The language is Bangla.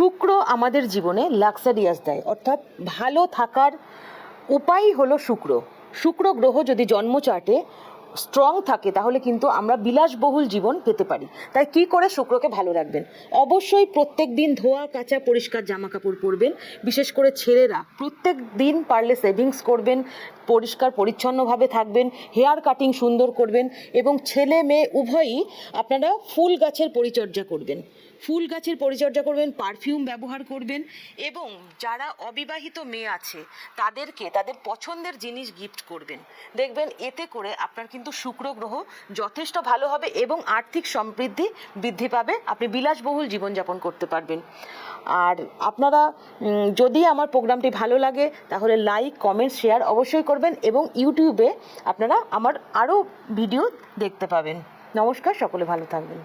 শুক্র আমাদের জীবনে লাক্সারিয়াস দেয়, অর্থাৎ ভালো থাকার উপায়ই হলো শুক্র। শুক্র গ্রহ যদি জন্মচার্টে স্ট্রং থাকে তাহলে কিন্তু আমরা বিলাসবহুল জীবন পেতে পারি। তাই কি করে শুক্রকে ভালো রাখবেন? অবশ্যই প্রত্যেক দিন ধোয়া কাচা পরিষ্কার জামা কাপড় পরবেন। বিশেষ করে ছেলেরা প্রত্যেক দিন পারলে সেভিংস করবেন, পরিষ্কার পরিচ্ছন্নভাবে থাকবেন, হেয়ার কাটিং সুন্দর করবেন এবং ছেলে মেয়ে উভয়ই আপনারা ফুল গাছের পরিচর্যা করবেন। ফুল গাছের পরিচর্যা করবেন, পারফিউম ব্যবহার করবেন এবং যারা অবিবাহিত মেয়ে আছে তাদেরকে তাদের পছন্দের জিনিস গিফট করবেন। দেখবেন এতে করে আপনার কিন্তু শুক্র গ্রহ যথেষ্ট ভালো হবে এবং আর্থিক সমৃদ্ধি বৃদ্ধি পাবে, আপনি বিলাসবহুল জীবনযাপন করতে পারবেন। আর আপনারা যদি আমার প্রোগ্রামটি ভালো লাগে তাহলে লাইক কমেন্ট শেয়ার অবশ্যই করবেন এবং ইউটিউবে আপনারা আমার আরও ভিডিও দেখতে পাবেন। নমস্কার, সকলে ভালো থাকবেন।